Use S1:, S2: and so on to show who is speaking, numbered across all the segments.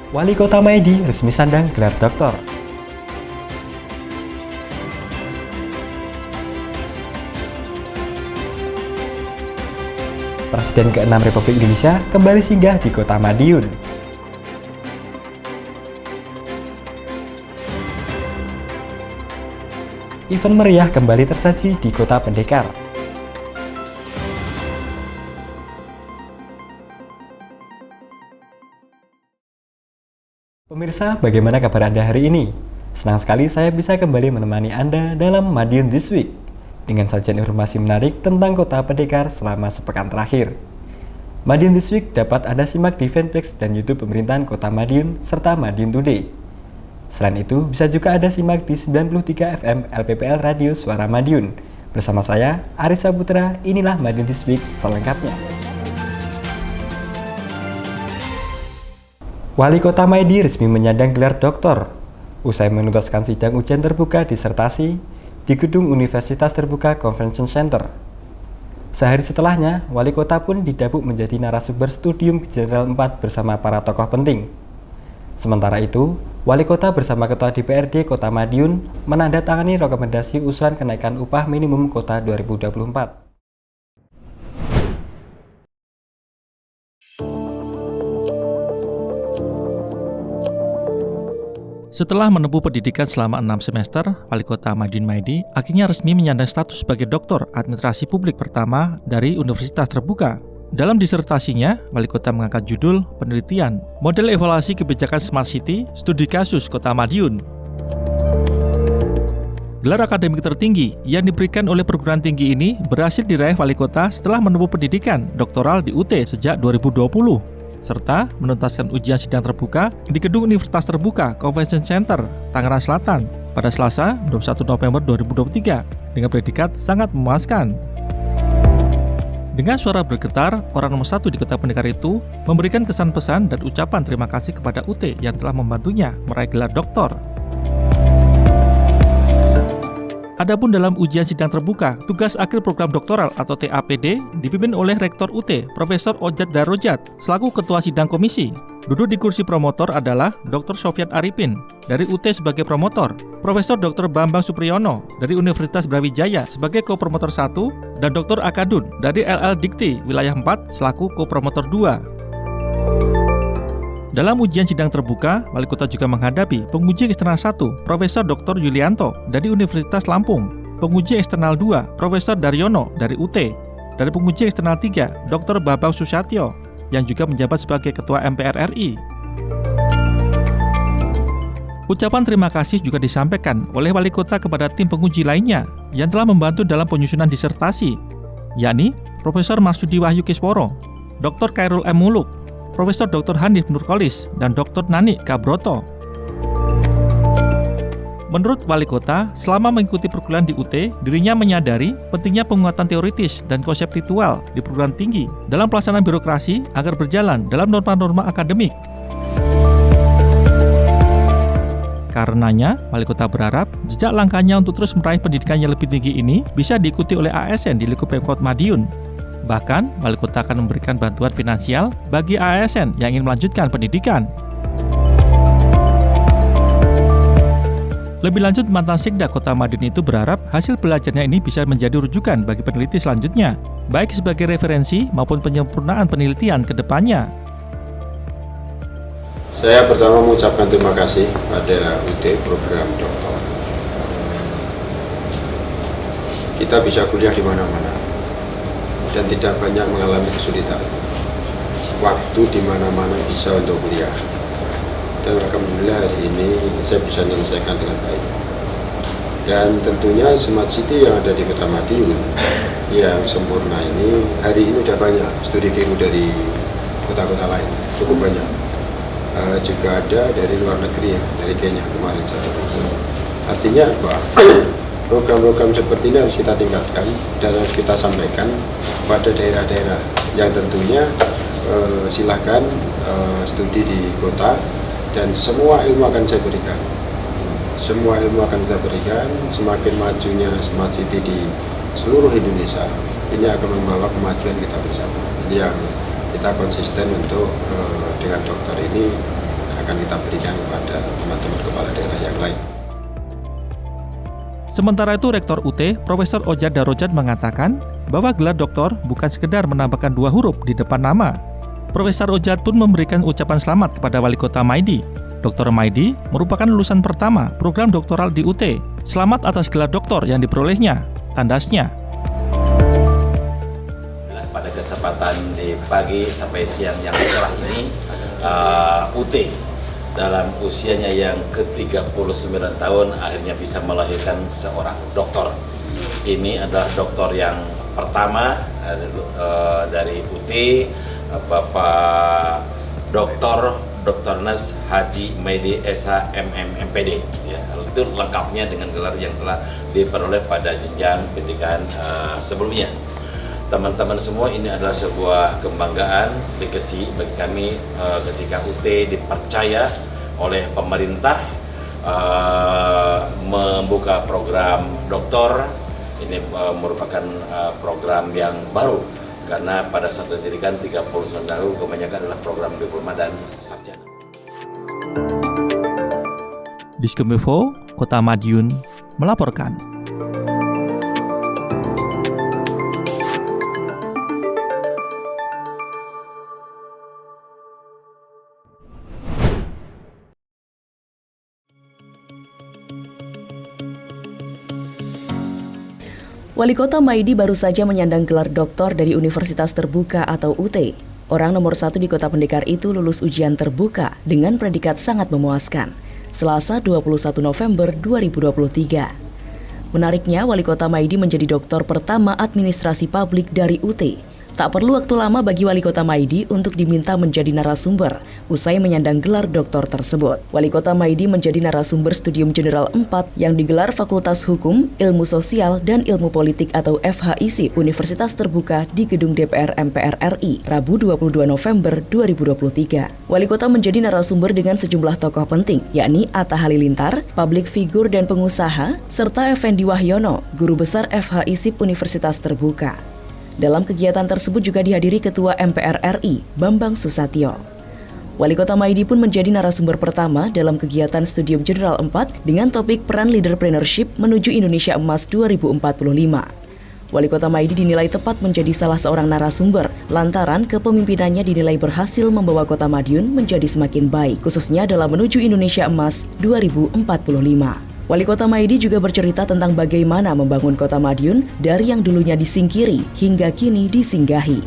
S1: Wali Kota Maidi resmi sandang gelar doktor. Presiden ke-6 Republik Indonesia kembali singgah di Kota Madiun. Event meriah kembali tersaji di Kota Pendekar. Pemirsa, bagaimana kabar Anda hari ini? Senang sekali saya bisa kembali menemani Anda dalam Madiun This Week dengan sajian informasi menarik tentang Kota Pendekar selama sepekan terakhir. Madiun This Week dapat Anda simak di fanpage dan YouTube pemerintahan Kota Madiun serta Madiun Today. Selain itu, bisa juga Anda simak di 93 FM LPPL Radio Suara Madiun. Bersama saya, Aris Saputra, inilah Madiun This Week selengkapnya. Wali Kota Maidi resmi menyandang gelar doktor. Usai menuntaskan sidang ujian terbuka disertasi di Gedung Universitas Terbuka Convention Center. Sehari setelahnya, Wali Kota pun didapuk menjadi narasumber Studium General 4 bersama para tokoh penting. Sementara itu, Wali Kota bersama Ketua DPRD Kota Madiun menandatangani rekomendasi usulan kenaikan upah minimum kota 2024.
S2: Setelah menempuh pendidikan selama 6 semester, Wali Kota Madiun Maidi akhirnya resmi menyandang status sebagai Doktor Administrasi Publik pertama dari Universitas Terbuka. Dalam disertasinya, Wali Kota mengangkat judul penelitian Model Evaluasi Kebijakan Smart City Studi Kasus Kota Madiun. Gelar akademik tertinggi yang diberikan oleh perguruan tinggi ini berhasil diraih Wali Kota setelah menempuh pendidikan doktoral di UT sejak 2020. Serta menuntaskan ujian sidang terbuka di Gedung Universitas Terbuka Convention Center, Tangerang Selatan pada Selasa 21 November 2023 dengan predikat sangat memuaskan. Dengan suara bergetar, orang nomor 1 di Kota Pendekar itu memberikan kesan pesan dan ucapan terima kasih kepada UT yang telah membantunya meraih gelar doktor. Adapun dalam ujian sidang terbuka, tugas akhir program doktoral atau TAPD dipimpin oleh Rektor UT, Profesor Ojat Darojat, selaku Ketua Sidang Komisi. Duduk di kursi promotor adalah Dr. Sofyan Arifin dari UT sebagai promotor, Profesor Dr. Bambang Supriyono dari Universitas Brawijaya sebagai ko-promotor 1, dan Dr. Akadun dari LL Dikti Wilayah 4 selaku ko-promotor 2. Dalam ujian sidang terbuka, Wali Kota juga menghadapi penguji eksternal 1, Profesor Dr. Yulianto dari Universitas Lampung, penguji eksternal 2, Profesor Daryono dari UT, dari penguji eksternal 3, Dr. Bambang Susatyo yang juga menjabat sebagai Ketua MPR RI. Ucapan terima kasih juga disampaikan oleh Wali Kota kepada tim penguji lainnya yang telah membantu dalam penyusunan disertasi, yakni Profesor Marsudi Wahyu Kisworo, Dr. Khairul M. Muluk, Profesor Dr. Hanif Nurkolis, dan Dr. Nani Kabroto. Menurut Wali Kota, selama mengikuti perkuliahan di UT, dirinya menyadari pentingnya penguatan teoritis dan konseptual di perguruan tinggi dalam pelaksanaan birokrasi agar berjalan dalam norma-norma akademik. Karenanya, Wali Kota berharap jejak langkahnya untuk terus meraih pendidikan yang lebih tinggi ini bisa diikuti oleh ASN di lingkup Pemkot Madiun. Bahkan, Wali Kota akan memberikan bantuan finansial bagi ASN yang ingin melanjutkan pendidikan. Lebih lanjut, mantan Sekda Kota Madiun itu berharap hasil belajarnya ini bisa menjadi rujukan bagi peneliti selanjutnya, baik sebagai referensi maupun penyempurnaan penelitian ke depannya.
S3: Saya pertama mengucapkan terima kasih pada UT program doktor. Kita bisa kuliah di mana-mana dan tidak banyak mengalami kesulitan. Waktu di mana-mana bisa untuk kuliah. Dan alhamdulillah hari ini saya bisa menyelesaikan dengan baik. Dan tentunya Smart City yang ada di Kota Madiun yang sempurna ini, hari ini sudah banyak studi tiru dari kota-kota lain, cukup banyak. Juga ada dari luar negeri, dari Kenya kemarin satu itu. Artinya apa? Program-program seperti ini harus kita tingkatkan dan harus kita sampaikan pada daerah-daerah yang tentunya silakan studi di kota dan semua ilmu akan saya berikan. Semua ilmu akan saya berikan. Semakin majunya Smart City di seluruh Indonesia, ini akan membawa kemajuan kita bersama. Ini yang kita konsisten untuk dengan dokter ini akan kita berikan kepada teman-teman kepala daerah yang lain.
S2: Sementara itu, Rektor UT, Profesor Ojad Darojad mengatakan bahwa gelar doktor bukan sekedar menambahkan 2 huruf di depan nama. Profesor Ojad pun memberikan ucapan selamat kepada Wali Kota Maidi. Dr. Maidi merupakan lulusan pertama program doktoral di UT. Selamat atas gelar doktor yang diperolehnya, tandasnya.
S4: Pada kesempatan di pagi sampai siang yang cerah ini, UT dalam usianya yang ke-39 tahun akhirnya bisa melahirkan seorang doktor. Ini adalah doktor yang pertama dari UT, Bapak Dr. Nas Haji Maidi SH MM MPD. Ya, itu lengkapnya dengan gelar yang telah diperoleh pada jenjang pendidikan sebelumnya. Teman-teman semua, ini adalah sebuah kebanggaan, legacy bagi kami ketika UT dipercaya oleh pemerintah membuka program doktor. Ini merupakan program yang baru karena pada saat pendidikan 39 tahun kebanyakan adalah program diploma dan sarjana.
S2: Diskominfo, Kota Madiun melaporkan.
S5: Wali Kota Maidi baru saja menyandang gelar doktor dari Universitas Terbuka atau UT. Orang nomor 1 di Kota Pendekar itu lulus ujian terbuka dengan predikat sangat memuaskan. Selasa 21 November 2023. Menariknya, Wali Kota Maidi menjadi doktor pertama administrasi publik dari UT. Tak perlu waktu lama bagi Wali Kota Maidi untuk diminta menjadi narasumber usai menyandang gelar doktor tersebut. Wali Kota Maidi menjadi narasumber Studium General 4 yang digelar Fakultas Hukum, Ilmu Sosial, dan Ilmu Politik atau FHISIP Universitas Terbuka di Gedung DPR MPR RI, Rabu 22 November 2023. Wali Kota menjadi narasumber dengan sejumlah tokoh penting, yakni Atta Halilintar, publik figur dan pengusaha, serta Effendi Wahyono, Guru Besar FHISIP Universitas Terbuka. Dalam kegiatan tersebut juga dihadiri Ketua MPR RI, Bambang Susatyo. Wali Kota Maidi pun menjadi narasumber pertama dalam kegiatan Studium General 4 dengan topik peran leaderpreneurship menuju Indonesia Emas 2045. Wali Kota Maidi dinilai tepat menjadi salah seorang narasumber lantaran kepemimpinannya dinilai berhasil membawa Kota Madiun menjadi semakin baik, khususnya dalam menuju Indonesia Emas 2045. Wali Kota Maidi juga bercerita tentang bagaimana membangun Kota Madiun dari yang dulunya disingkiri hingga kini disinggahi.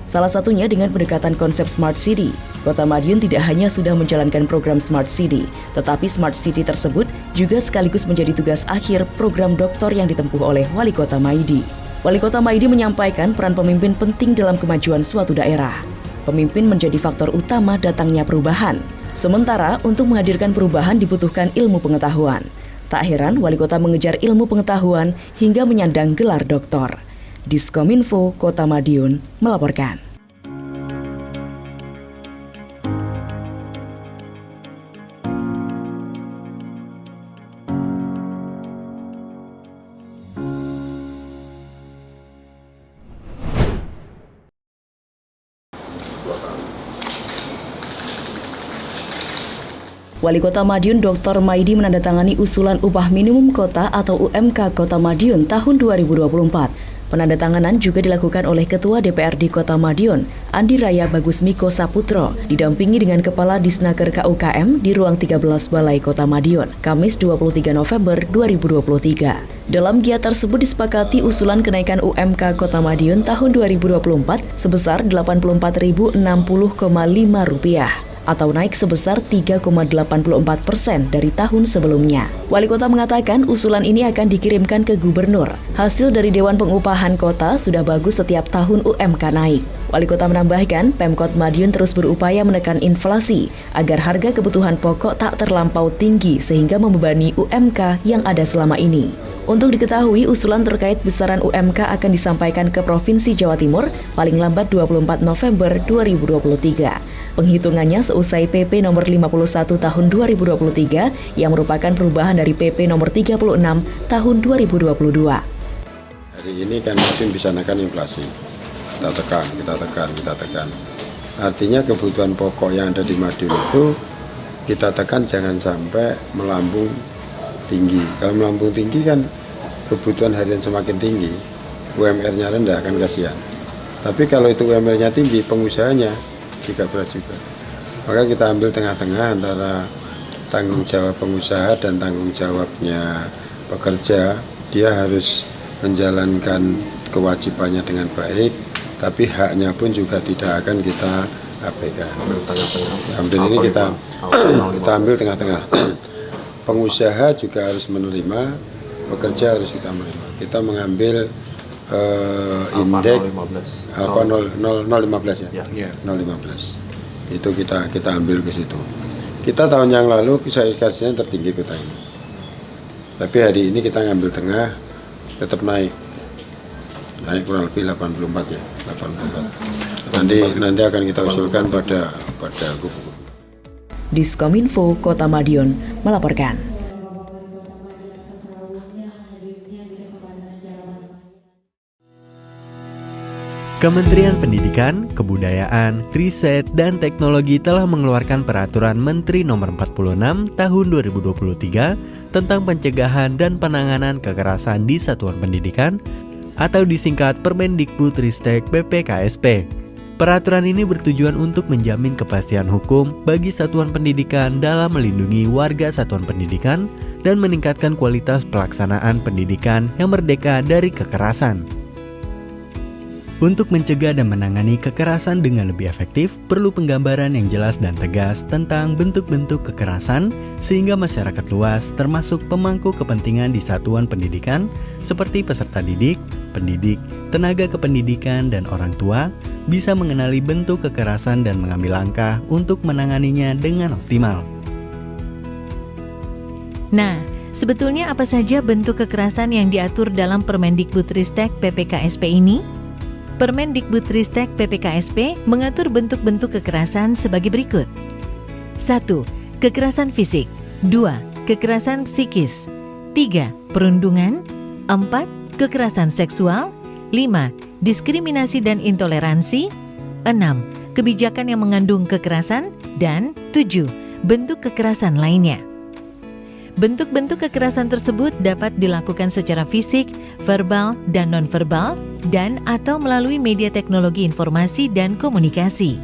S5: Salah satunya dengan pendekatan konsep Smart City. Kota Madiun tidak hanya sudah menjalankan program Smart City, tetapi Smart City tersebut juga sekaligus menjadi tugas akhir program doktor yang ditempuh oleh Wali Kota Maidi. Wali Kota Maidi menyampaikan peran pemimpin penting dalam kemajuan suatu daerah. Pemimpin menjadi faktor utama datangnya perubahan. Sementara untuk menghadirkan perubahan dibutuhkan ilmu pengetahuan. Tak heran Wali Kota mengejar ilmu pengetahuan hingga menyandang gelar doktor. Diskominfo Kota Madiun melaporkan. Wali Kota Madiun Dr. Maidi menandatangani usulan upah minimum kota atau UMK Kota Madiun tahun 2024. Penandatanganan juga dilakukan oleh Ketua DPRD Kota Madiun, Andi Raya Bagus Miko Saputro, didampingi dengan Kepala Disnaker KUKM di ruang 13 Balai Kota Madiun, Kamis 23 November 2023. Dalam giat tersebut disepakati usulan kenaikan UMK Kota Madiun tahun 2024 sebesar Rp84.060,5 atau naik sebesar 3,84% dari tahun sebelumnya. Wali Kota mengatakan usulan ini akan dikirimkan ke Gubernur. Hasil dari Dewan Pengupahan Kota sudah bagus setiap tahun UMK naik. Wali Kota menambahkan, Pemkot Madiun terus berupaya menekan inflasi agar harga kebutuhan pokok tak terlampau tinggi sehingga membebani UMK yang ada selama ini. Untuk diketahui, usulan terkait besaran UMK akan disampaikan ke Provinsi Jawa Timur paling lambat 24 November 2023. Penghitungannya seusai PP nomor 51 tahun 2023 yang merupakan perubahan dari PP nomor 36 tahun 2022.
S3: Hari ini kan Madiun bisa menekan inflasi. Kita tekan. Artinya kebutuhan pokok yang ada di Madiun itu kita tekan jangan sampai melambung tinggi. Kalau melambung tinggi kan kebutuhan harian semakin tinggi, UMR-nya rendah kan kasihan. Tapi kalau itu UMR-nya tinggi, pengusahanya juga berat juga. Maka kita ambil tengah-tengah antara tanggung jawab pengusaha dan tanggung jawabnya pekerja. Dia harus menjalankan kewajibannya dengan baik, tapi haknya pun juga tidak akan kita abaikan. Ambil ini kita ambil tengah-tengah. Pengusaha juga harus menerima, pekerja harus kita menerima. Kita mengambil indeks apa 0,15 ya. 0,15. Itu kita ambil ke situ. Kita tahun yang lalu kasusnya tertinggi kota ini. Tapi hari ini kita ngambil tengah, tetap naik kurang lebih 84 ya, 84. Nanti akan kita usulkan pada gubernur.
S5: Diskominfo Kota Madiun melaporkan.
S1: Kementerian Pendidikan, Kebudayaan, Riset, dan Teknologi telah mengeluarkan Peraturan Menteri Nomor 46 Tahun 2023 tentang pencegahan dan penanganan kekerasan di satuan pendidikan atau disingkat Permendikbudristek PPKSP. Peraturan ini bertujuan untuk menjamin kepastian hukum bagi satuan pendidikan dalam melindungi warga satuan pendidikan dan meningkatkan kualitas pelaksanaan pendidikan yang merdeka dari kekerasan. Untuk mencegah dan menangani kekerasan dengan lebih efektif, perlu penggambaran yang jelas dan tegas tentang bentuk-bentuk kekerasan sehingga masyarakat luas termasuk pemangku kepentingan di satuan pendidikan seperti peserta didik, pendidik, tenaga kependidikan, dan orang tua bisa mengenali bentuk kekerasan dan mengambil langkah untuk menanganinya dengan optimal.
S6: Nah, sebetulnya apa saja bentuk kekerasan yang diatur dalam Permendikbudristek PPKSP ini? Permendikbudristek PPKSP mengatur bentuk-bentuk kekerasan sebagai berikut. 1. Kekerasan fisik. 2. Kekerasan psikis. 3. Perundungan. 4. Kekerasan seksual. 5. Diskriminasi dan intoleransi. 6. Kebijakan yang mengandung kekerasan. Dan 7. Bentuk kekerasan lainnya. Bentuk-bentuk kekerasan tersebut dapat dilakukan secara fisik, verbal, dan nonverbal, dan atau melalui media teknologi informasi dan komunikasi.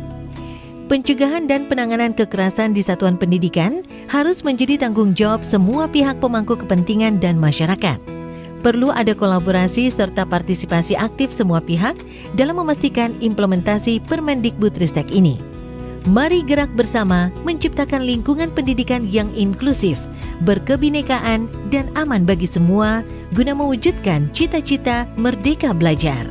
S6: Pencegahan dan penanganan kekerasan di satuan pendidikan harus menjadi tanggung jawab semua pihak pemangku kepentingan dan masyarakat. Perlu ada kolaborasi serta partisipasi aktif semua pihak dalam memastikan implementasi Permendikbudristek ini. Mari gerak bersama menciptakan lingkungan pendidikan yang inklusif, berkebinekaan, dan aman bagi semua guna mewujudkan cita-cita merdeka belajar.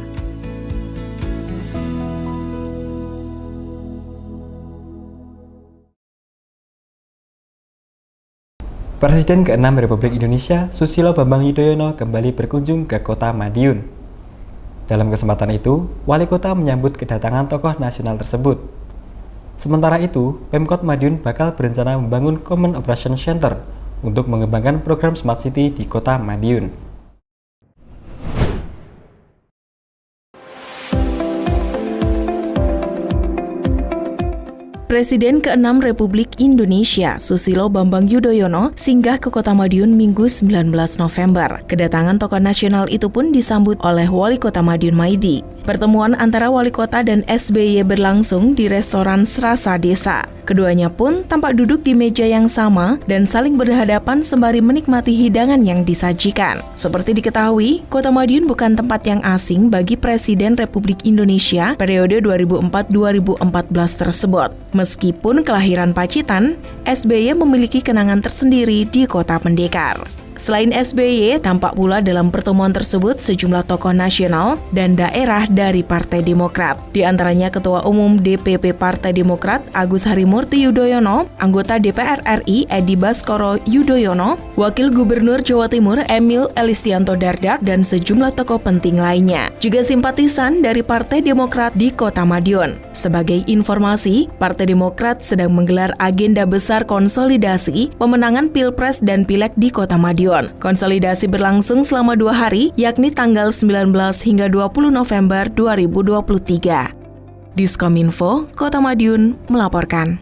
S1: Presiden ke-6 Republik Indonesia, Susilo Bambang Yudhoyono kembali berkunjung ke Kota Madiun. Dalam kesempatan itu, Wali Kota menyambut kedatangan tokoh nasional tersebut. Sementara itu, Pemkot Madiun bakal berencana membangun Common Operation Center untuk mengembangkan program Smart City di Kota Madiun.
S5: Presiden ke-6 Republik Indonesia, Susilo Bambang Yudhoyono, singgah ke Kota Madiun Minggu 19 November. Kedatangan tokoh nasional itu pun disambut oleh Wali Kota Madiun Maidi. Pertemuan antara Wali Kota dan SBY berlangsung di restoran Serasa Desa. Keduanya pun tampak duduk di meja yang sama dan saling berhadapan sembari menikmati hidangan yang disajikan. Seperti diketahui, Kota Madiun bukan tempat yang asing bagi Presiden Republik Indonesia periode 2004-2014 tersebut. Meskipun kelahiran Pacitan, SBY memiliki kenangan tersendiri di Kota Pendekar. Selain SBY, tampak pula dalam pertemuan tersebut sejumlah tokoh nasional dan daerah dari Partai Demokrat. Di antaranya Ketua Umum DPP Partai Demokrat Agus Harimurti Yudhoyono, anggota DPR RI Edi Baskoro Yudhoyono, Wakil Gubernur Jawa Timur Emil Elistianto Dardak, dan sejumlah tokoh penting lainnya. Juga simpatisan dari Partai Demokrat di Kota Madiun. Sebagai informasi, Partai Demokrat sedang menggelar agenda besar konsolidasi pemenangan Pilpres dan Pileg di Kota Madiun. Konsolidasi berlangsung selama 2 hari, yakni tanggal 19 hingga 20 November 2023. Diskominfo, Kota Madiun melaporkan.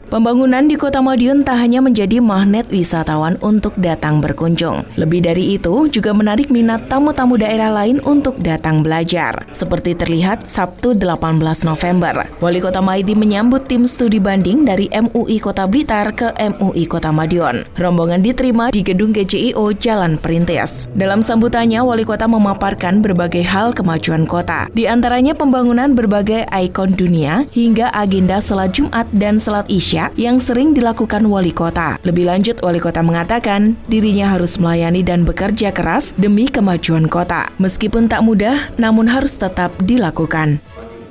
S5: Pembangunan di Kota Madiun tak hanya menjadi magnet wisatawan untuk datang berkunjung. Lebih dari itu, juga menarik minat tamu-tamu daerah lain untuk datang belajar. Seperti terlihat Sabtu 18 November, Wali Kota Maidi menyambut tim studi banding dari MUI Kota Blitar ke MUI Kota Madiun. Rombongan diterima di gedung GCIO Jalan Perintis. Dalam sambutannya, Wali Kota memaparkan berbagai hal kemajuan kota. Di antaranya pembangunan berbagai ikon dunia hingga agenda salat Jumat dan salat Isya yang sering dilakukan Wali Kota. Lebih lanjut, Wali Kota mengatakan dirinya harus melayani dan bekerja keras demi kemajuan kota. Meskipun tak mudah, namun harus tetap dilakukan.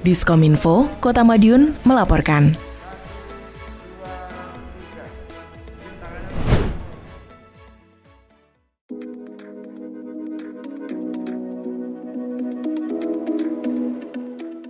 S5: Diskominfo, Kota Madiun melaporkan.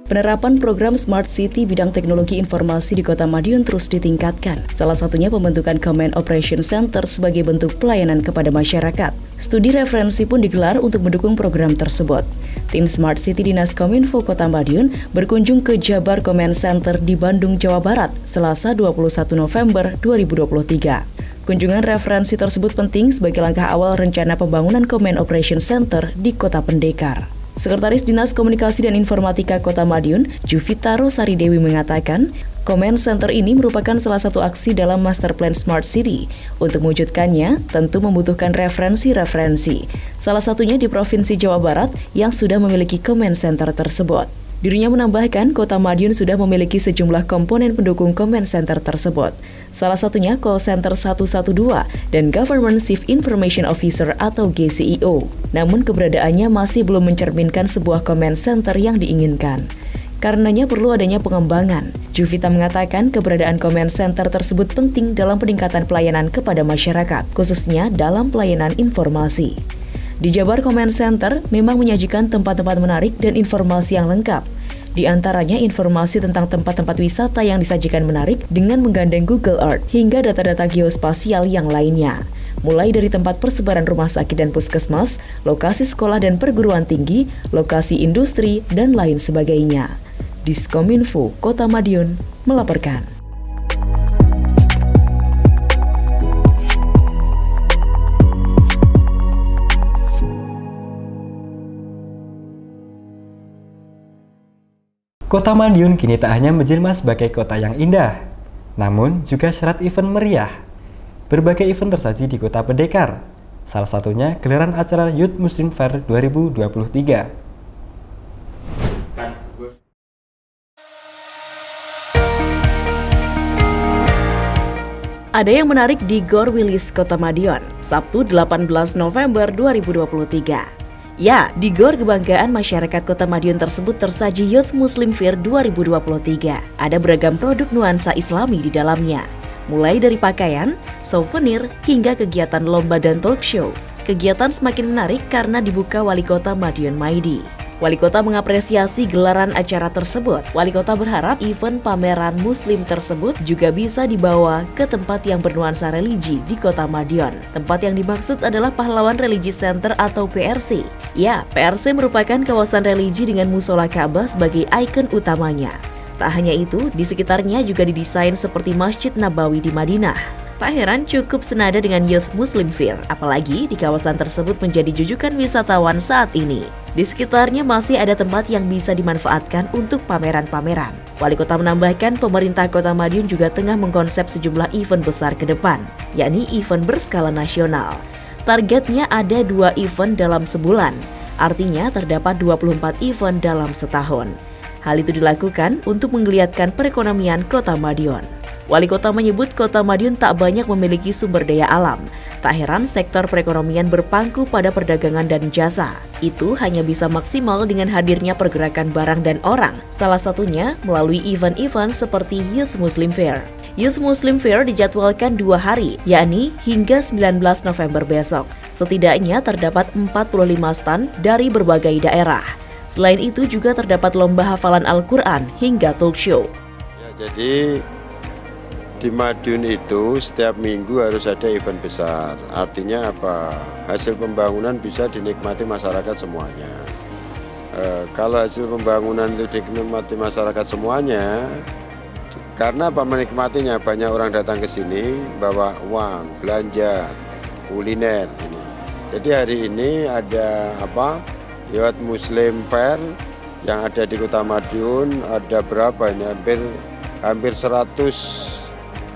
S5: Penerapan program Smart City bidang teknologi informasi di Kota Madiun terus ditingkatkan. Salah satunya pembentukan Command Operation Center sebagai bentuk pelayanan kepada masyarakat. Studi referensi pun digelar untuk mendukung program tersebut. Tim Smart City Dinas Kominfo Kota Madiun berkunjung ke Jabar Command Center di Bandung, Jawa Barat, Selasa 21 November 2023. Kunjungan referensi tersebut penting sebagai langkah awal rencana pembangunan Command Operation Center di Kota Pendekar. Sekretaris Dinas Komunikasi dan Informatika Kota Madiun, Juvita Rosari Dewi mengatakan, Command Center ini merupakan salah satu aksi dalam Master Plan Smart City. Untuk mewujudkannya, tentu membutuhkan referensi-referensi. Salah satunya di Provinsi Jawa Barat yang sudah memiliki Command Center tersebut. Dirinya menambahkan, Kota Madiun sudah memiliki sejumlah komponen pendukung Command Center tersebut. Salah satunya Call Center 112 dan Government Chief Information Officer atau GCIO. Namun keberadaannya masih belum mencerminkan sebuah Command Center yang diinginkan. Karenanya perlu adanya pengembangan. Juvita mengatakan keberadaan Command Center tersebut penting dalam peningkatan pelayanan kepada masyarakat, khususnya dalam pelayanan informasi. Di Jabar Command Center memang menyajikan tempat-tempat menarik dan informasi yang lengkap. Di antaranya informasi tentang tempat-tempat wisata yang disajikan menarik dengan menggandeng Google Earth hingga data-data geospasial yang lainnya. Mulai dari tempat persebaran rumah sakit dan puskesmas, lokasi sekolah dan perguruan tinggi, lokasi industri, dan lain sebagainya. Diskominfo Kota Madiun melaporkan.
S1: Kota Madiun kini tak hanya menjelma sebagai kota yang indah, namun juga syarat event meriah. Berbagai event tersaji di Kota Pendekar, salah satunya gelaran acara Youth Muslim Fair 2023.
S5: Ada yang menarik di Gor Wilis Kota Madiun, Sabtu 18 November 2023. Ya, di Gor Kebanggaan Masyarakat Kota Madiun tersebut tersaji Youth Muslim Fair 2023. Ada beragam produk nuansa Islami di dalamnya. Mulai dari pakaian, souvenir, hingga kegiatan lomba dan talk show. Kegiatan semakin menarik karena dibuka Wali Kota Madiun Maidi. Wali Kota mengapresiasi gelaran acara tersebut. Wali Kota berharap event pameran Muslim tersebut juga bisa dibawa ke tempat yang bernuansa religi di Kota Madiun. Tempat yang dimaksud adalah Pahlawan Religious Center atau PRC. Ya, PRC merupakan kawasan religi dengan musola Ka'bah sebagai ikon utamanya. Tak hanya itu, di sekitarnya juga didesain seperti Masjid Nabawi di Madinah. Tak heran cukup senada dengan Youth Muslim Fair, apalagi di kawasan tersebut menjadi jujukan wisatawan saat ini. Di sekitarnya masih ada tempat yang bisa dimanfaatkan untuk pameran-pameran. Wali Kota menambahkan pemerintah Kota Madiun juga tengah mengkonsep sejumlah event besar ke depan, yakni event berskala nasional. Targetnya ada 2 event dalam sebulan, artinya terdapat 24 event dalam setahun. Hal itu dilakukan untuk menggeliatkan perekonomian Kota Madiun. Wali Kota menyebut Kota Madiun tak banyak memiliki sumber daya alam. Tak heran sektor perekonomian berpangku pada perdagangan dan jasa. Itu hanya bisa maksimal dengan hadirnya pergerakan barang dan orang. Salah satunya melalui event-event seperti Youth Muslim Fair. Youth Muslim Fair dijadwalkan 2 hari, yakni hingga 19 November besok. Setidaknya terdapat 45 stand dari berbagai daerah. Selain itu juga terdapat lomba hafalan Al-Quran hingga talk show.
S3: Ya, jadi di Madiun itu setiap minggu harus ada event besar. Artinya apa? Hasil pembangunan bisa dinikmati masyarakat semuanya. Kalau hasil pembangunan itu dinikmati masyarakat semuanya, karena apa menikmatinya? Banyak orang datang ke sini bawa uang, belanja, kuliner ini. Jadi hari ini ada Youth Muslim Fair yang ada di Kota Madiun, ada berapa ini? Hampir 100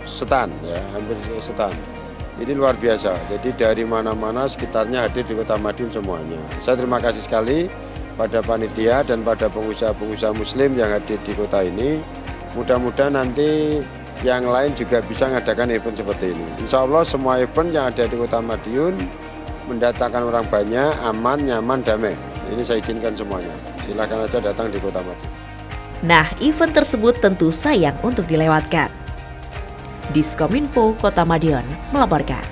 S3: stand ya, hampir stand. Ini luar biasa. Jadi dari mana-mana sekitarnya hadir di Kota Madiun semuanya. Saya terima kasih sekali pada panitia dan pada pengusaha-pengusaha muslim yang hadir di kota ini. Mudah-mudahan nanti yang lain juga bisa mengadakan event seperti ini. Insya Allah semua event yang ada di Kota Madiun mendatangkan orang banyak, aman, nyaman, damai. Ini saya izinkan semuanya. Silakan aja datang di Kota Madiun.
S5: Nah, event tersebut tentu sayang untuk dilewatkan. Diskominfo Kota Madiun melaporkan.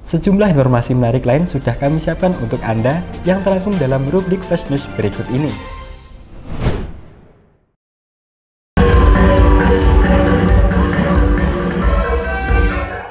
S1: Sejumlah informasi menarik lain sudah kami siapkan untuk Anda yang terangkum dalam rubrik Flash News berikut ini.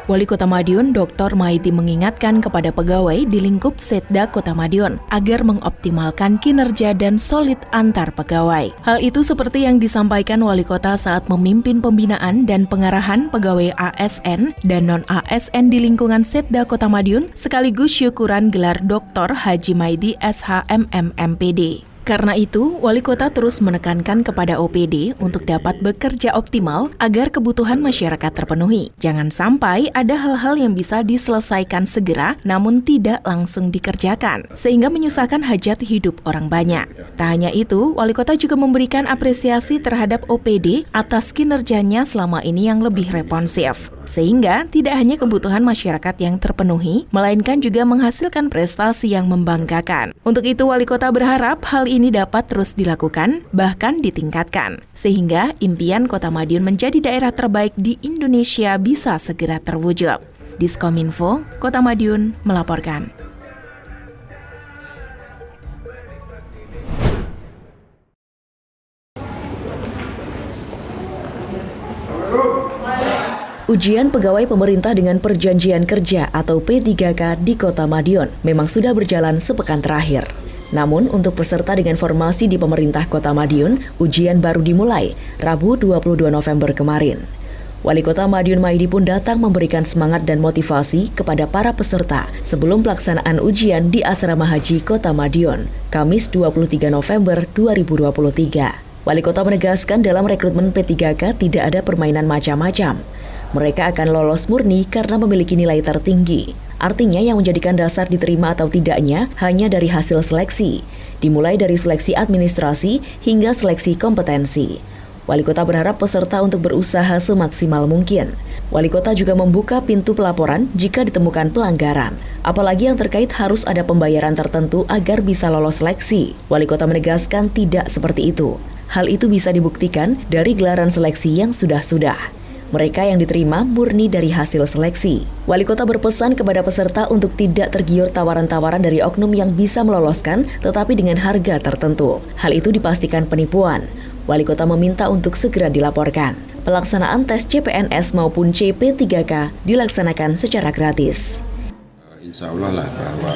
S7: Wali Kota Madiun, Dr. Maidi mengingatkan kepada pegawai di lingkup Setda Kota Madiun agar mengoptimalkan kinerja dan solid antar pegawai. Hal itu seperti yang disampaikan Wali Kota saat memimpin pembinaan dan pengarahan pegawai ASN dan non-ASN di lingkungan Setda Kota Madiun sekaligus syukuran gelar Dr. Haji Maidi SHMM MPD. Karena itu, Wali Kota terus menekankan kepada OPD untuk dapat bekerja optimal agar kebutuhan masyarakat terpenuhi. Jangan sampai ada hal-hal yang bisa diselesaikan segera namun tidak langsung dikerjakan, sehingga menyusahkan hajat hidup orang banyak. Tak hanya itu, Wali Kota juga memberikan apresiasi terhadap OPD atas kinerjanya selama ini yang lebih responsif. Sehingga tidak hanya kebutuhan masyarakat yang terpenuhi, melainkan juga menghasilkan prestasi yang membanggakan. Untuk itu, Wali Kota berharap hal ini dapat terus dilakukan, bahkan ditingkatkan, sehingga impian Kota Madiun menjadi daerah terbaik di Indonesia bisa segera terwujud. Diskominfo, Kota Madiun melaporkan.
S5: Ujian pegawai pemerintah dengan perjanjian kerja atau P3K di Kota Madiun memang sudah berjalan sepekan terakhir. Namun untuk peserta dengan formasi di pemerintah Kota Madiun, ujian baru dimulai Rabu 22 November kemarin. Wali Kota Madiun Maidi pun datang memberikan semangat dan motivasi kepada para peserta sebelum pelaksanaan ujian di Asrama Haji Kota Madiun, Kamis 23 November 2023. Wali Kota menegaskan dalam rekrutmen P3K tidak ada permainan macam-macam. Mereka akan lolos murni karena memiliki nilai tertinggi. Artinya yang menjadikan dasar diterima atau tidaknya hanya dari hasil seleksi, dimulai dari seleksi administrasi hingga seleksi kompetensi. Wali Kota berharap peserta untuk berusaha semaksimal mungkin. Wali Kota juga membuka pintu pelaporan jika ditemukan pelanggaran. Apalagi yang terkait harus ada pembayaran tertentu agar bisa lolos seleksi. Wali Kota menegaskan tidak seperti itu. Hal itu bisa dibuktikan dari gelaran seleksi yang sudah-sudah. Mereka yang diterima murni dari hasil seleksi. Wali Kota berpesan kepada peserta untuk tidak tergiur tawaran-tawaran dari oknum yang bisa meloloskan tetapi dengan harga tertentu. Hal itu dipastikan penipuan. Wali Kota meminta untuk segera dilaporkan. Pelaksanaan tes CPNS maupun CP3K dilaksanakan secara gratis.
S3: Insya Allah lah bahwa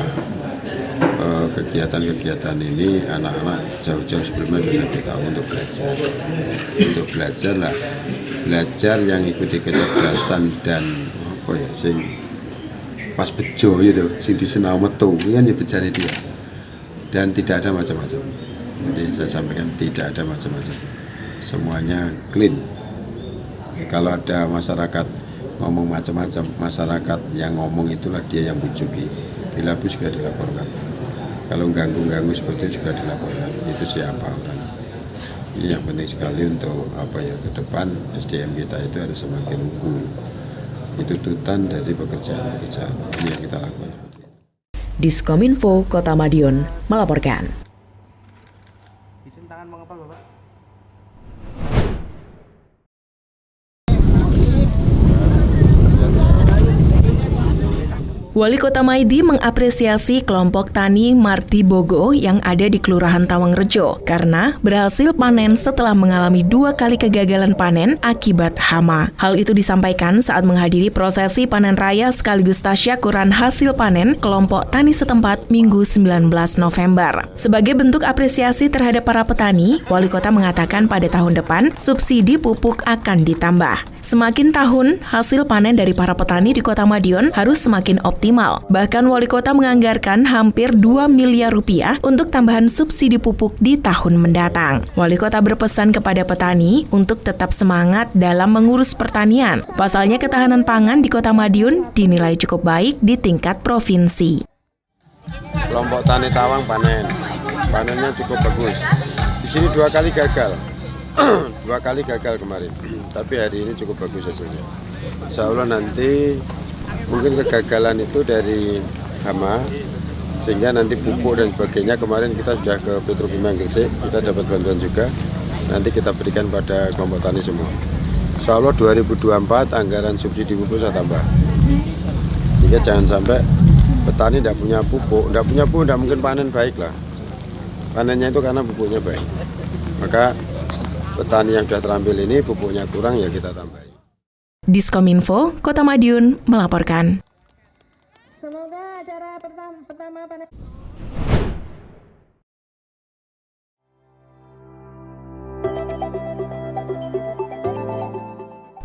S3: kegiatan-kegiatan ini anak-anak jauh-jauh sebelumnya sudah beritahu untuk belajar. Untuk belajar lah. Belajar yang ikuti kecerdasan dan sing pas bejo gitu, sing disenau metu kan ya bejane dia. Dan tidak ada macam-macam. Jadi saya sampaikan tidak ada macam-macam. Semuanya clean. Kalau ada masyarakat ngomong macam-macam, masyarakat yang ngomong itulah dia yang bujuki. Bila segera dilaporkan. Kalau ganggu-ganggu seperti itu segera dilaporkan. Itu siapa orang. Ini yang penting sekali untuk ke depan SDM kita itu harus semakin unggul. Itu tuntutan dari pekerjaan-pekerjaan ini yang kita lakukan.
S5: Diskominfo Kota Madiun melaporkan.
S7: Wali Kota Maidi mengapresiasi kelompok tani Marti Bogo yang ada di Kelurahan Tawangrejo karena berhasil panen setelah mengalami 2 kali kegagalan panen akibat hama. Hal itu disampaikan saat menghadiri prosesi panen raya sekaligus tasyakuran hasil panen kelompok tani setempat Minggu 19 November. Sebagai bentuk apresiasi terhadap para petani, Wali Kota mengatakan pada tahun depan subsidi pupuk akan ditambah. Semakin tahun, hasil panen dari para petani di Kota Madiun harus semakin optimal. Bahkan Wali Kota menganggarkan hampir 2 miliar rupiah untuk tambahan subsidi pupuk di tahun mendatang. Wali Kota berpesan kepada petani untuk tetap semangat dalam mengurus pertanian. Pasalnya ketahanan pangan di Kota Madiun dinilai cukup baik di tingkat provinsi.
S3: Kelompok tani Tawang panennya cukup bagus. Di sini 2 kali gagal. 2 kali gagal kemarin, tapi hari ini cukup bagus hasilnya. Insya Allah nanti mungkin kegagalan itu dari hama, sehingga nanti pupuk dan sebagainya. Kemarin kita sudah ke Petrokimia Gresik, kita dapat bantuan juga. Nanti kita berikan pada kelompok tani semua. Insya Allah 2024 anggaran subsidi pupuk saya tambah, sehingga jangan sampai petani tidak punya pupuk, tidak mungkin panen baik lah. Panennya itu karena pupuknya baik. Maka petani yang sudah terampil ini pupuknya kurang, ya kita tambahin.
S7: Diskominfo, Kota Madiun melaporkan.
S8: Semoga acara pertama panen.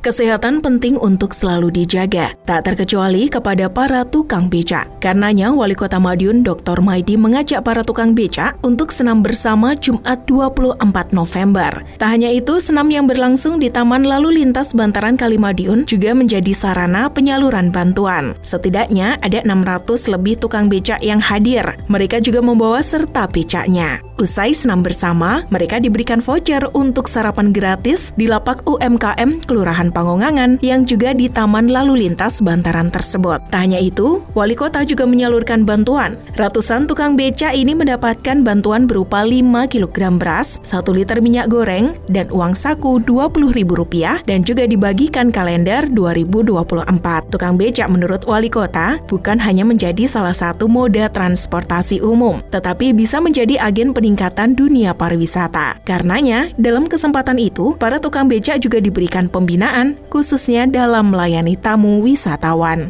S7: Kesehatan penting untuk selalu dijaga, tak terkecuali kepada para tukang becak. Karenanya, Wali Kota Madiun Dr. Maidi mengajak para tukang becak untuk senam bersama Jumat 24 November. Tak hanya itu, senam yang berlangsung di Taman Lalu Lintas Bantaran Kali Madiun juga menjadi sarana penyaluran bantuan. Setidaknya ada 600 lebih tukang becak yang hadir. Mereka juga membawa serta becaknya. Usai senam bersama, mereka diberikan voucher untuk sarapan gratis di lapak UMKM Kelurahan Pangongangan yang juga di Taman Lalu Lintas Bantaran tersebut. Tak hanya itu, Wali Kota juga menyalurkan bantuan. Ratusan tukang beca ini mendapatkan bantuan berupa 5 kg beras, 1 liter minyak goreng, dan uang saku Rp20.000 dan juga dibagikan kalender 2024. Tukang beca menurut Wali Kota bukan hanya menjadi salah satu moda transportasi umum, tetapi bisa menjadi agen peningkatan dunia pariwisata. Karenanya, dalam kesempatan itu, para tukang beca juga diberikan pembinaan khususnya dalam melayani tamu wisatawan.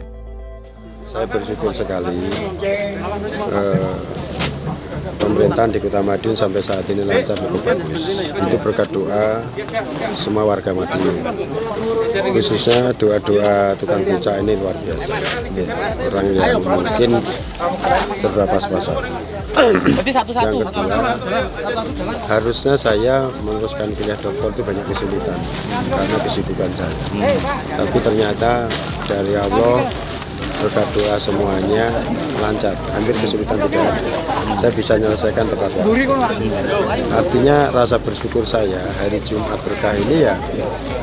S3: Saya bersyukur sekali pemerintahan di Kota Madiun sampai saat ini lancar, cukup bagus. Itu berkat doa semua warga Madiun. Khususnya doa-doa tukang beca ini luar biasa. Orang yang mungkin serba pas-pasan. Yang kedua, harusnya saya meneruskan kuliah doktor itu banyak kesulitan karena kesibukan saya. Tapi ternyata dari Allah berkat doa semuanya lancar, hampir kesulitan tidak ada. Saya bisa menyelesaikan tepat waktu. Artinya rasa bersyukur saya hari Jumat berkah ini ya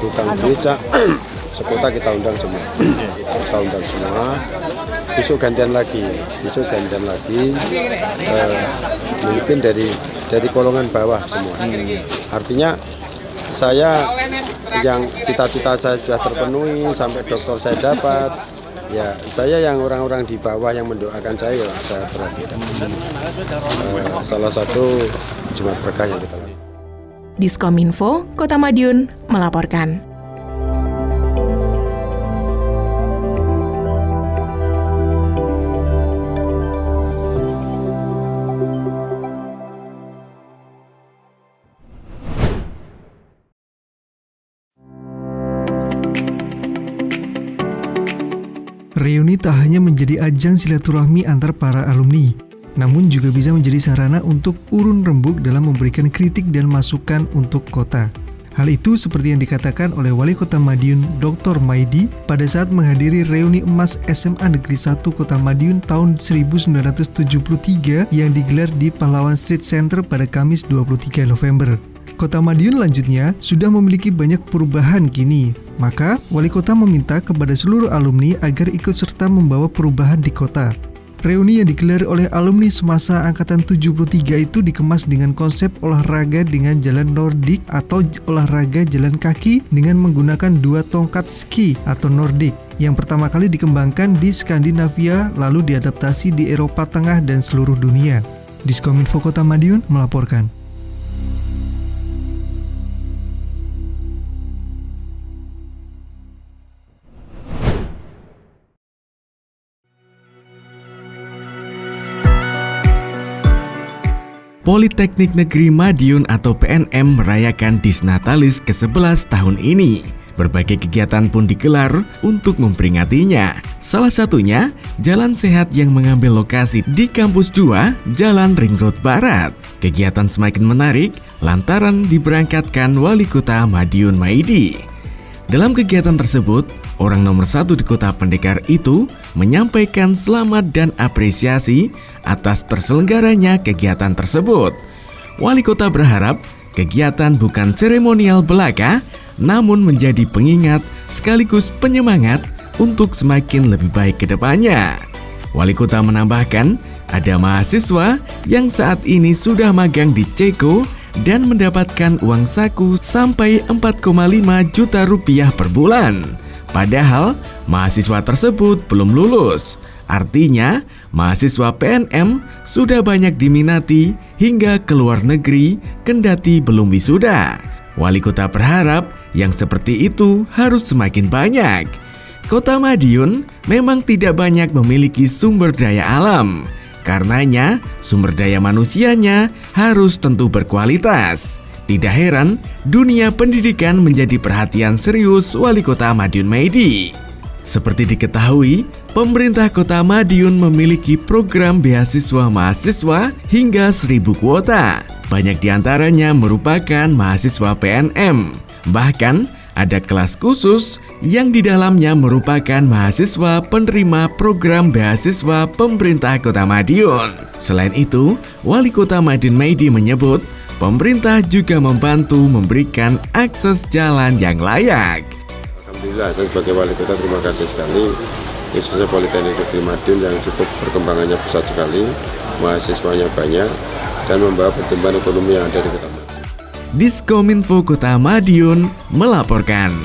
S3: tukang beca sekota kita undang semua. Kita undang semua. Besok gantian lagi, mungkin dari golongan bawah semua. Artinya saya yang cita-cita saya sudah terpenuhi sampai doktor saya dapat. Ya, saya yang orang-orang di bawah yang mendoakan saya perhatikan. Salah satu Jumat berkah yang kita lakukan.
S7: Diskominfo, Kota Madiun melaporkan.
S9: Reuni tak hanya menjadi ajang silaturahmi antar para alumni, namun juga bisa menjadi sarana untuk urun rembuk dalam memberikan kritik dan masukan untuk kota. Hal itu seperti yang dikatakan oleh Wali Kota Madiun Dr. Maidi pada saat menghadiri reuni emas SMA Negeri 1 Kota Madiun tahun 1973 yang digelar di Pahlawan Street Center pada Kamis 23 November. Kota Madiun lanjutnya sudah memiliki banyak perubahan kini. Maka, Wali Kota meminta kepada seluruh alumni agar ikut serta membawa perubahan di kota. Reuni yang digelar oleh alumni semasa angkatan 73 itu dikemas dengan konsep olahraga dengan jalan Nordik atau olahraga jalan kaki dengan menggunakan 2 tongkat ski atau Nordik yang pertama kali dikembangkan di Skandinavia lalu diadaptasi di Eropa Tengah dan seluruh dunia. Diskominfo Kota Madiun melaporkan.
S10: Politeknik Negeri Madiun atau PNM merayakan Disnatalis ke-11 tahun ini. Berbagai kegiatan pun digelar untuk memperingatinya. Salah satunya, jalan sehat yang mengambil lokasi di Kampus 2, Jalan Ring Road Barat. Kegiatan semakin menarik lantaran diberangkatkan Wali Kota Madiun Maidi. Dalam kegiatan tersebut, orang nomor 1 di Kota Pendekar itu menyampaikan selamat dan apresiasi atas terselenggaranya kegiatan tersebut. Wali Kota berharap kegiatan bukan seremonial belaka, namun menjadi pengingat sekaligus penyemangat untuk semakin lebih baik ke depannya. Wali Kota menambahkan, ada mahasiswa yang saat ini sudah magang di Ceko dan mendapatkan uang saku sampai 4,5 juta rupiah per bulan. Padahal mahasiswa tersebut belum lulus. Artinya, mahasiswa PNM sudah banyak diminati hingga ke luar negeri kendati belum wisuda. Wali Kota berharap yang seperti itu harus semakin banyak. Kota Madiun memang tidak banyak memiliki sumber daya alam. Karenanya, sumber daya manusianya harus tentu berkualitas. Tidak heran, dunia pendidikan menjadi perhatian serius Wali Kota Madiun Maidi. Seperti diketahui, pemerintah Kota Madiun memiliki program beasiswa mahasiswa hingga 1.000 kuota. Banyak diantaranya merupakan mahasiswa PNM. Bahkan, ada kelas khusus yang di dalamnya merupakan mahasiswa penerima program beasiswa pemerintah Kota Madiun. Selain itu, Wali Kota Madiun Maidi menyebut pemerintah juga membantu memberikan akses jalan yang layak.
S3: Alhamdulillah, saya sebagai Wali Kota terima kasih sekali, khususnya Politeknik Negeri Madiun yang cukup perkembangannya pesat sekali, mahasiswanya banyak, dan membawa pertumbuhan ekonomi yang ada di Kota Madiun.
S10: Diskominfo Kota Madiun melaporkan.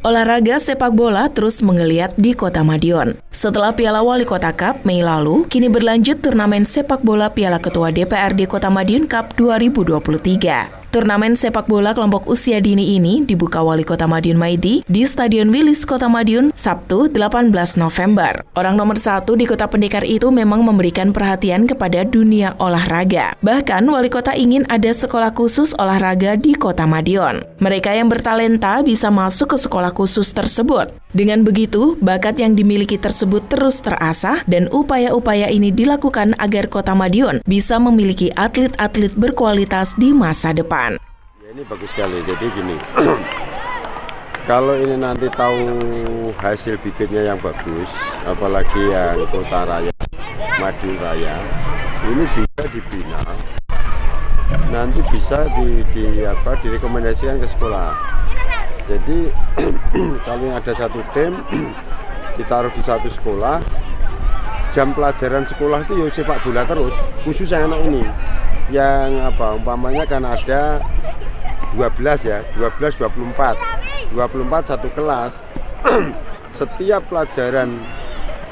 S7: Olahraga sepak bola terus menggeliat di Kota Madiun. Setelah Piala Wali Kota Cup Mei lalu, kini berlanjut turnamen sepak bola Piala Ketua DPRD Kota Madiun Cup 2023. Turnamen sepak bola kelompok usia dini ini dibuka Wali Kota Madiun Maidi di Stadion Wilis Kota Madiun Sabtu 18 November. Orang nomor 1 di Kota Pendekar itu memang memberikan perhatian kepada dunia olahraga. Bahkan Wali Kota ingin ada sekolah khusus olahraga di Kota Madiun. Mereka yang bertalenta bisa masuk ke sekolah khusus tersebut. Dengan begitu, bakat yang dimiliki tersebut terus terasah dan upaya-upaya ini dilakukan agar Kota Madiun bisa memiliki atlet-atlet berkualitas di masa depan.
S3: Ya, ini bagus sekali. Jadi gini, kalau ini nanti tahu hasil bibitnya yang bagus, apalagi yang Kota Raya, Madiun Raya, ini bisa dibina, nanti bisa direkomendasikan ke sekolah. Jadi kalau ada satu tim ditaruh di satu sekolah, jam pelajaran sekolah itu ya sepak bola terus, khusus yang anak ini. Yang umpamanya kan ada 12 ya, 12, 24 satu kelas. Setiap pelajaran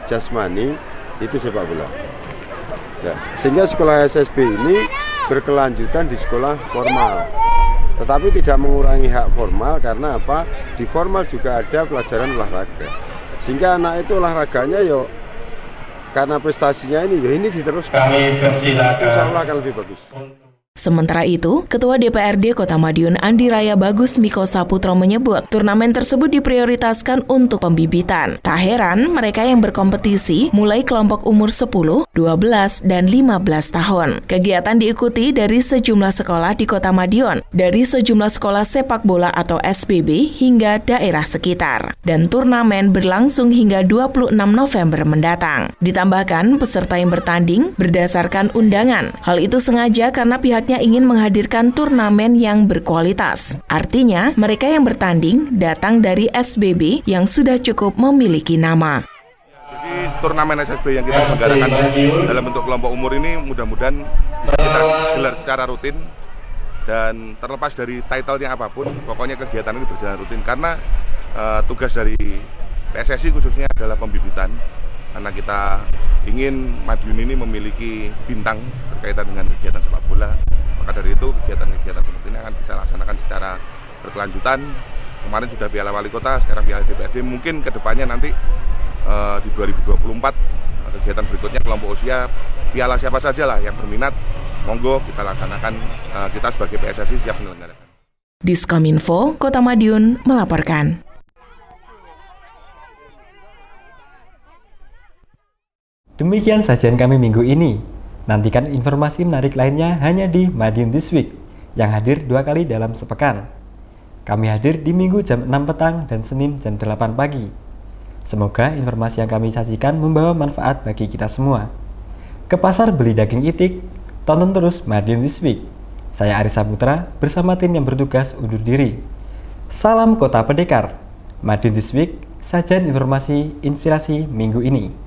S3: jasmani itu sepak bola ya, sehingga sekolah SSB ini berkelanjutan di sekolah formal, tetapi tidak mengurangi hak formal. Karena apa? Di formal juga ada pelajaran olahraga, sehingga anak itu olahraganya karena prestasinya ini diteruskan. Kami persilakan. Insya Allah akan lebih bagus.
S7: Sementara itu, Ketua DPRD Kota Madiun Andi Raya Bagus Miko Saputro menyebut turnamen tersebut diprioritaskan untuk pembibitan. Tak heran mereka yang berkompetisi mulai kelompok umur 10, 12, dan 15 tahun. Kegiatan diikuti dari sejumlah sekolah di Kota Madiun, dari sejumlah sekolah sepak bola atau SBB hingga daerah sekitar. Dan turnamen berlangsung hingga 26 November mendatang. Ditambahkan peserta yang bertanding berdasarkan undangan. Hal itu sengaja karena pihaknya ingin menghadirkan turnamen yang berkualitas. Artinya, mereka yang bertanding datang dari SBB yang sudah cukup memiliki nama.
S11: Jadi turnamen SSB yang kita selenggarakan dalam bentuk kelompok umur ini mudah-mudahan bisa kita gelar secara rutin dan terlepas dari title-nya apapun, pokoknya kegiatan ini berjalan rutin karena tugas dari PSSI khususnya adalah pembibitan. Karena kita ingin Madiun ini memiliki bintang berkaitan dengan kegiatan sepak bola, maka dari itu kegiatan-kegiatan seperti ini akan kita laksanakan secara berkelanjutan. Kemarin sudah Piala Wali Kota, sekarang Piala DPRD. Mungkin kedepannya nanti di 2024 kegiatan berikutnya kelompok usia piala siapa saja lah yang berminat, monggo kita laksanakan. Kita sebagai PSSI siap menyelenggarakan.
S7: Diskominfo Kota Madiun melaporkan.
S1: Demikian sajian kami minggu ini. Nantikan informasi menarik lainnya hanya di Madiun This Week yang hadir 2 kali dalam sepekan. Kami hadir di Minggu jam 6 petang dan Senin jam 8 pagi. Semoga informasi yang kami sajikan membawa manfaat bagi kita semua. Ke pasar beli daging itik, tonton terus Madiun This Week. Saya Aris Saputra bersama tim yang bertugas undur diri. Salam Kota Pendekar. Madiun This Week, sajian informasi inspirasi minggu ini.